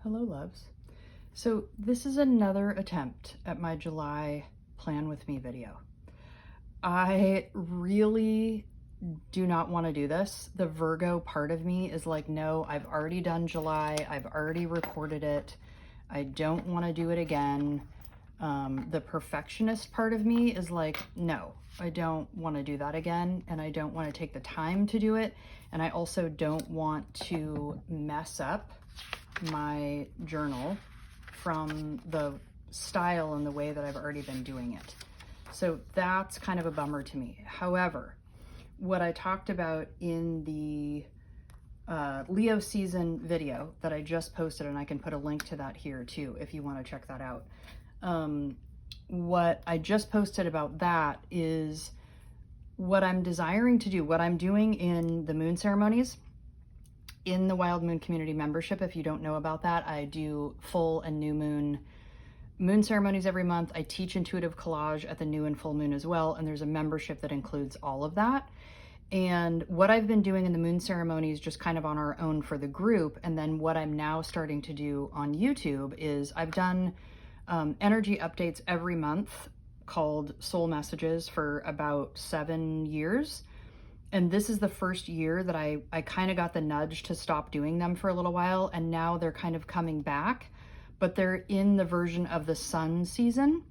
Hello, loves. So this is another attempt at my July plan with me video. I really do not want to do this. The Virgo part of me is like, no, I've already done July. I've already recorded it. I don't want to do it again. The perfectionist part of me is like, no, I don't want to do that again. And I don't want to take the time to do it. And I also don't want to mess up my journal from the style and the way that I've already been doing it. So that's kind of a bummer to me. However, what I talked about in the Leo season video that I just posted, and I can put a link to that here too if you want to check that out. What I just posted about that is what I'm desiring to do, what I'm doing in the moon ceremonies. In the Wild Moon Community membership, if you don't know about that, I do full and new moon ceremonies every month. I teach intuitive collage at the new and full moon as well, and there's a membership that includes all of that. And what I've been doing in the moon ceremonies just kind of on our own for the group, and then what I'm now starting to do on YouTube is I've done energy updates every month called Soul Messages for about 7 years. And this is the first year that I kind of got the nudge to stop doing them for a little while, and now they're kind of coming back, but they're in the version of the sun season.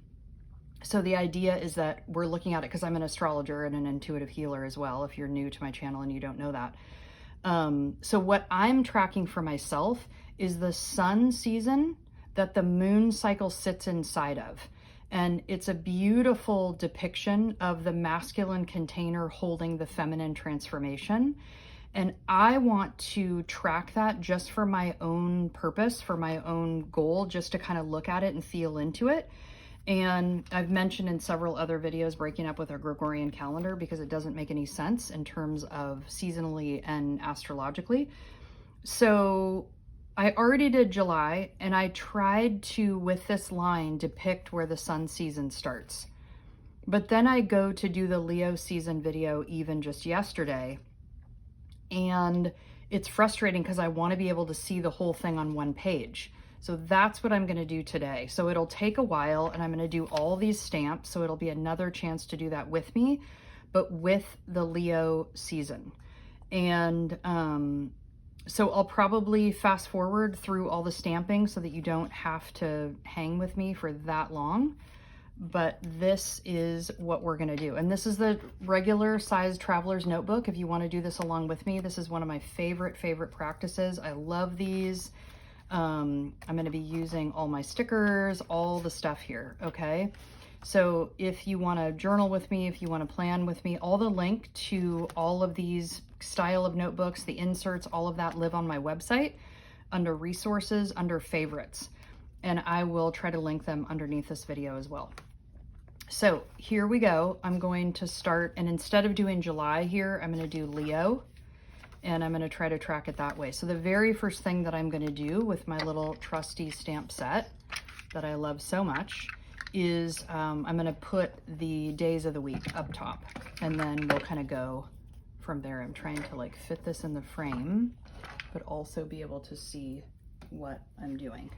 So the idea is that we're looking at it, because I'm an astrologer and an intuitive healer as well, if you're new to my channel and you don't know that. So what I'm tracking for myself is the sun season that the moon cycle sits inside of. And it's a beautiful depiction of the masculine container holding the feminine transformation. And I want to track that just for my own purpose, for my own goal, just to kind of look at it and feel into it. And I've mentioned in several other videos breaking up with our Gregorian calendar because it doesn't make any sense in terms of seasonally and astrologically. So I already did July, and I tried to, with this line, depict where the sun season starts. But then I go to do the Leo season video even just yesterday, and it's frustrating because I want to be able to see the whole thing on one page. So that's what I'm going to do today. So it'll take a while, and I'm going to do all these stamps, so it'll be another chance to do that with me, but with the Leo season. And so I'll probably fast forward through all the stamping so that you don't have to hang with me for that long. But this is what we're going to do. And this is the regular size traveler's notebook. If you want to do this along with me, this is one of my favorite practices. I love these. I'm going to be using all my stickers, all the stuff here. Okay. So if you want to journal with me, if you want to plan with me, all the link to all of these style of notebooks, the inserts, all of that live on my website under resources, under favorites. And I will try to link them underneath this video as well. So here we go. I'm going to start, and instead of doing July here, I'm going to do Leo, and I'm going to try to track it that way. So the very first thing that I'm going to do with my little trusty stamp set that I love so much is I'm going to put the days of the week up top, and then we'll kind of go from there. I'm trying to like fit this in the frame, but also be able to see what I'm doing.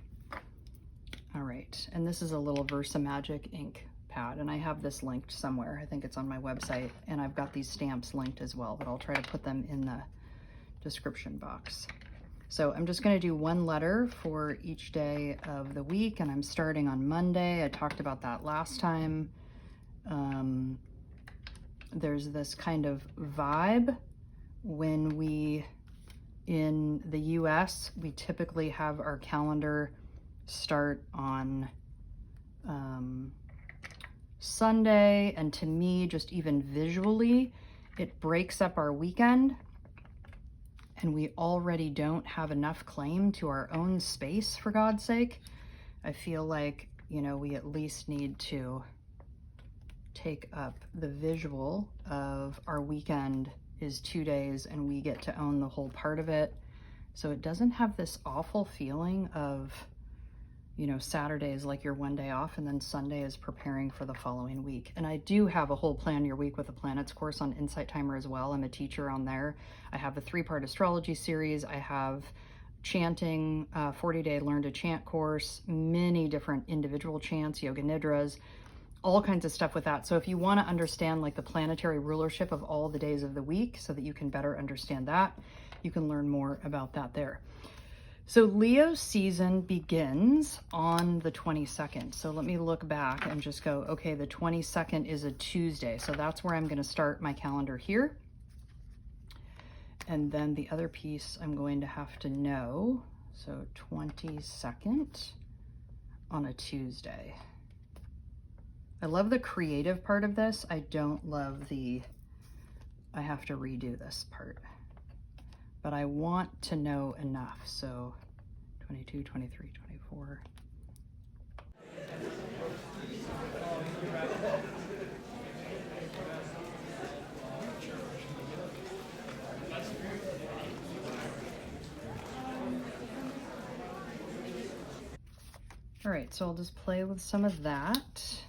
All right, and this is a little Versamagic ink pad, and I have this linked somewhere. I think it's on my website, and I've got these stamps linked as well, but I'll try to put them in the description box. So I'm just going to do one letter for each day of the week, and I'm starting on Monday. I talked about that last time. There's this kind of vibe when we, in the US, we typically have our calendar start on Sunday, and to me, just even visually, it breaks up our weekend. And we already don't have enough claim to our own space, for God's sake. I feel like, you know, we at least need to take up the visual of our weekend is 2 days and we get to own the whole part of it. So it doesn't have this awful feeling of, you know, Saturday is like your one day off, and then Sunday is preparing for the following week. And I do have a whole Plan Your Week with the Planets course on Insight Timer as well. I'm a teacher on there. I have a 3-part astrology series. I have chanting, 40-day learn to chant course, many different individual chants, yoga nidras, all kinds of stuff with that. So if you want to understand like the planetary rulership of all the days of the week so that you can better understand that, you can learn more about that there. So Leo season begins on the 22nd. So let me look back and just go, okay, the 22nd is a Tuesday. So that's where I'm going to start my calendar here. And then the other piece I'm going to have to know. So 22nd on a Tuesday. I love the creative part of this. I don't love the, I have to redo this part. But I want to know enough. So 22, 23, 24. All right, so I'll just play with some of that.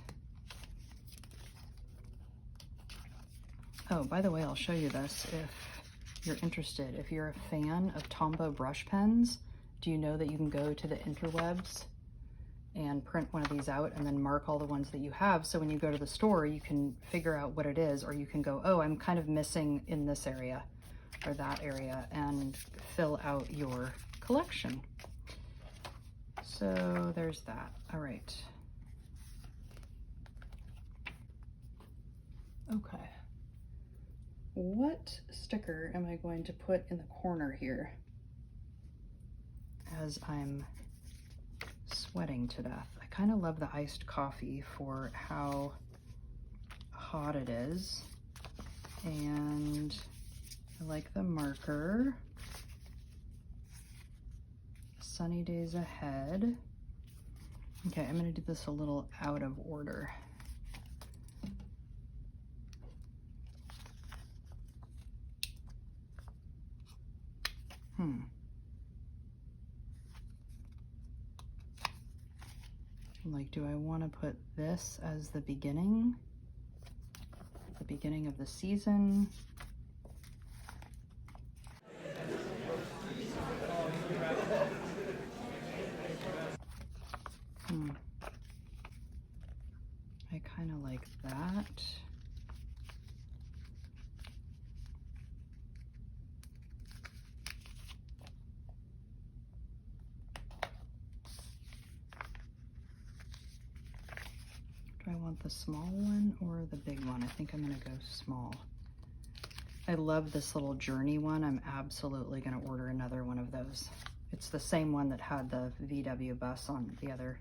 Oh, by the way, I'll show you this if you're interested. If you're a fan of Tombow brush pens, do you know that you can go to the interwebs and print one of these out and then mark all the ones that you have, so when you go to the store you can figure out what it is, or you can go, oh, I'm kind of missing in this area or that area, and fill out your collection. So there's that. All right. Okay. What sticker am I going to put in the corner here as I'm sweating to death? I kind of love the iced coffee for how hot it is, and I like the marker. Sunny days ahead. Okay, I'm going to do this a little out of order. Like, do I want to put this as the beginning of the season? I kind of like that. Do I want the small one or the big one? I think I'm going to go small. I love this little journey one. I'm absolutely going to order another one of those. It's the same one that had the VW bus on the other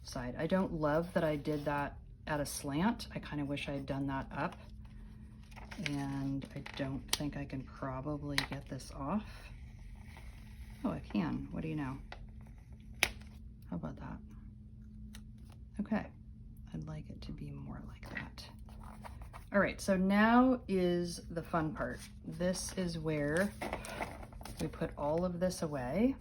side. I don't love that I did that at a slant. I kind of wish I had done that up. And I don't think I can probably get this off. Oh, I can. What do you know? How about that? Okay. I'd like it to be more like that. All right, so now is the fun part. This is where we put all of this away.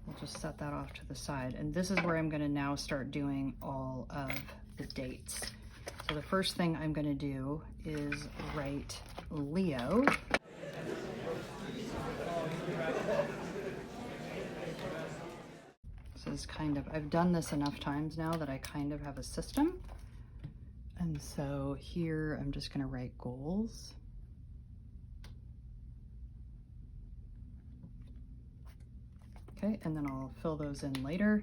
We'll just set that off to the side. And this is where I'm gonna now start doing all of the dates. So the first thing I'm gonna do is write Leo. This is kind of, I've done this enough times now that I kind of have a system. And so here I'm just gonna write goals. Okay, and then I'll fill those in later.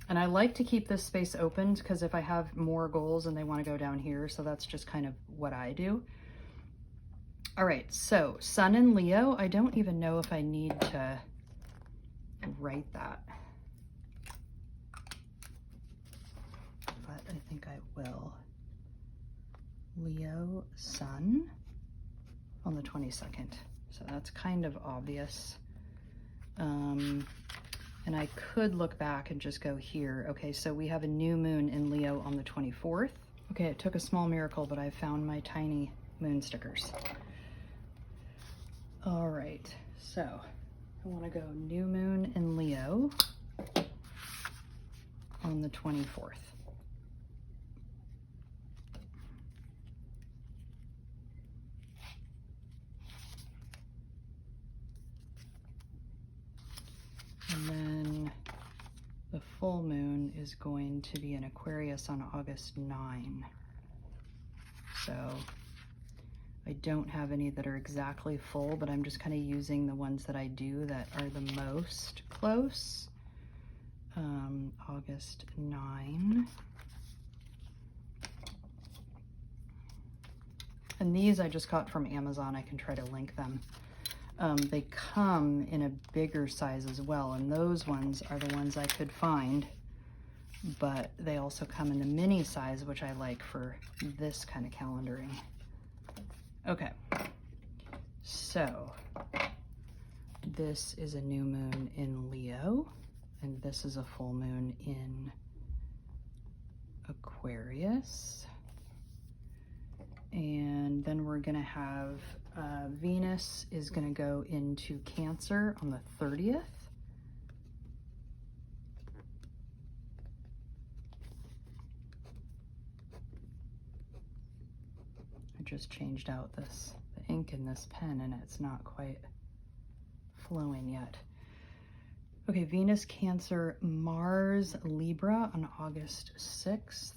And I like to keep this space open because if I have more goals and they want to go down here, so that's just kind of what I do. All right, so Sun in Leo, I don't even know if I need to write that, but I think I will. Leo Sun on the 22nd. So that's kind of obvious. And I could look back and just go here. Okay, so we have a new moon in Leo on the 24th. Okay, it took a small miracle, but I found my tiny moon stickers. All right, so I want to go new moon in Leo on the 24th. full moon is going to be in Aquarius on August 9. So I don't have any that are exactly full, but I'm just kind of using the ones that I do that are the most close. August 9. And these I just got from Amazon. I can try to link them. They come in a bigger size as well, and those ones are the ones I could find, but they also come in the mini size, which I like for this kind of calendaring. Okay, so this is a new moon in Leo, and this is a full moon in Aquarius. And then we're gonna have Venus is gonna go into Cancer on the 30th. I just changed out the ink in this pen and it's not quite flowing yet. Okay, Venus, Cancer, Mars, Libra on August 6th.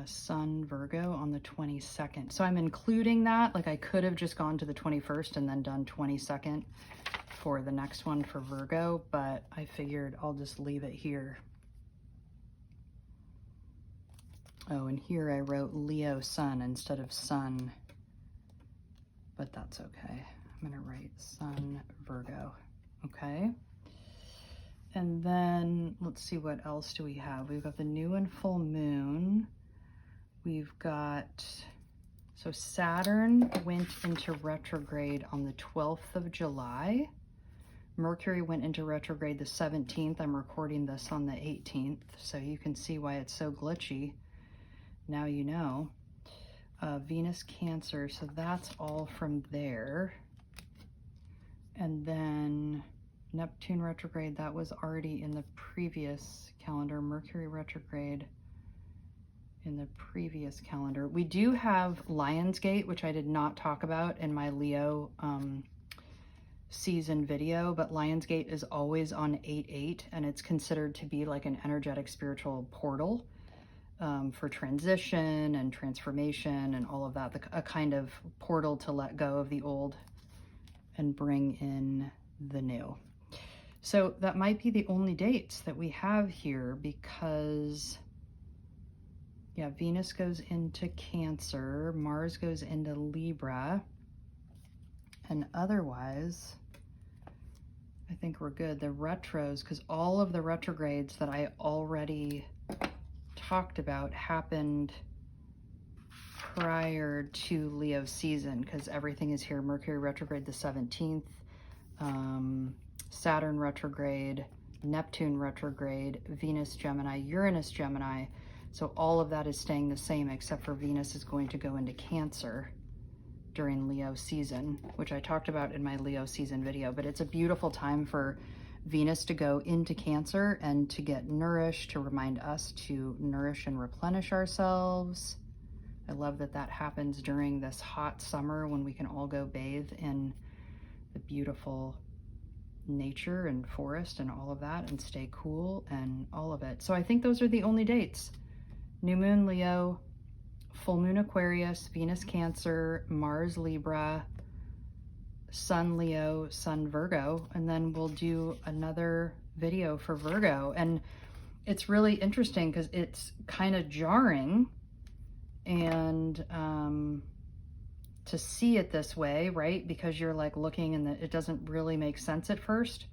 Sun, Virgo on the 22nd. So I'm including that. Like I could have just gone to the 21st and then done 22nd for the next one for Virgo, but I figured I'll just leave it here. Oh, and here I wrote Leo Sun instead of Sun, but that's okay. I'm gonna write Sun, Virgo, okay? And then let's see, what else do we have? We've got the new and full moon. We've got, so Saturn went into retrograde on the 12th of July. Mercury went into retrograde the 17th. I'm recording this on the 18th, so you can see why it's so glitchy. Now you know. Venus, Cancer, so that's all from there. And then Neptune retrograde, that was already in the previous calendar. Mercury retrograde in the previous calendar. We do have Lionsgate, which I did not talk about in my Leo season video, but Lionsgate is always on 8/8, and it's considered to be like an energetic spiritual portal for transition and transformation and all of that, a kind of portal to let go of the old and bring in the new. So that might be the only dates that we have here, because yeah, Venus goes into Cancer, Mars goes into Libra, and otherwise, I think we're good. The retros, because all of the retrogrades that I already talked about happened prior to Leo season, because everything is here. Mercury retrograde the 17th, Saturn retrograde, Neptune retrograde, Venus Gemini, Uranus Gemini. So all of that is staying the same, except for Venus is going to go into Cancer during Leo season, which I talked about in my Leo season video. But it's a beautiful time for Venus to go into Cancer and to get nourished, to remind us to nourish and replenish ourselves. I love that that happens during this hot summer when we can all go bathe in the beautiful nature and forest and all of that and stay cool and all of it. So I think those are the only dates. New moon Leo, full moon Aquarius, Venus Cancer, Mars Libra, Sun Leo, Sun Virgo, and then we'll do another video for Virgo. And it's really interesting because it's kind of jarring and to see it this way, right? Because you're like looking and it doesn't really make sense at first.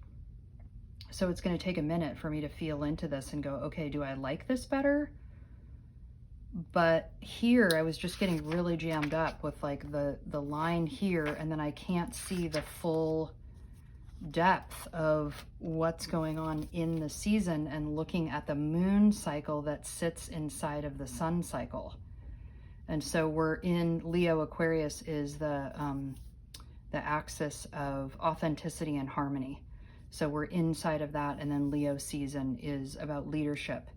So it's going to take a minute for me to feel into this and go, okay, do I like this better? But here I was just getting really jammed up with like the line here, and then I can't see the full depth of what's going on in the season and looking at the moon cycle that sits inside of the sun cycle. And so we're in Leo. Aquarius is the axis of authenticity and harmony. So we're inside of that, and then Leo season is about leadership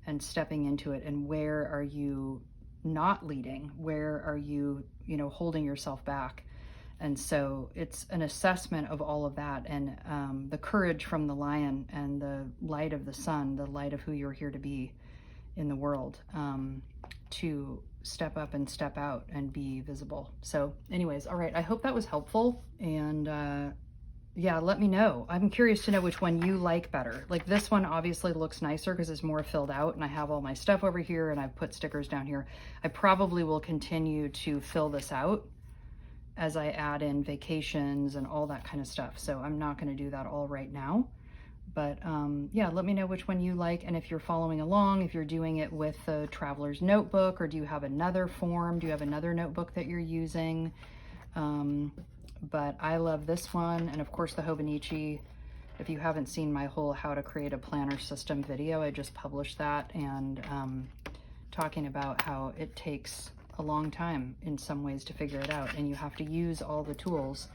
and stepping into it, and where are you not leading? Where are you, you know, holding yourself back? And so it's an assessment of all of that, and the courage from the lion and the light of the sun, the light of who you're here to be in the world, to step up and step out and be visible. So anyways, all right, I hope that was helpful. And yeah, let me know. I'm curious to know which one you like better. Like this one obviously looks nicer because it's more filled out, and I have all my stuff over here and I've put stickers down here. I probably will continue to fill this out as I add in vacations and all that kind of stuff. So I'm not going to do that all right now. But yeah, let me know which one you like, and if you're following along, if you're doing it with the Traveler's Notebook, or do you have another form? Do you have another notebook that you're using? But I love this one, and of course the Hobonichi. If you haven't seen my whole how to create a planner system video, I just published that, and talking about how it takes a long time in some ways to figure it out, and you have to use all the tools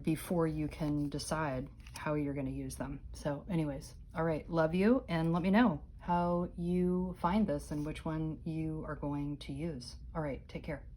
before you can decide how you're going to use them. So anyways, all right, love you, and let me know how you find this and which one you are going to use. All right, take care.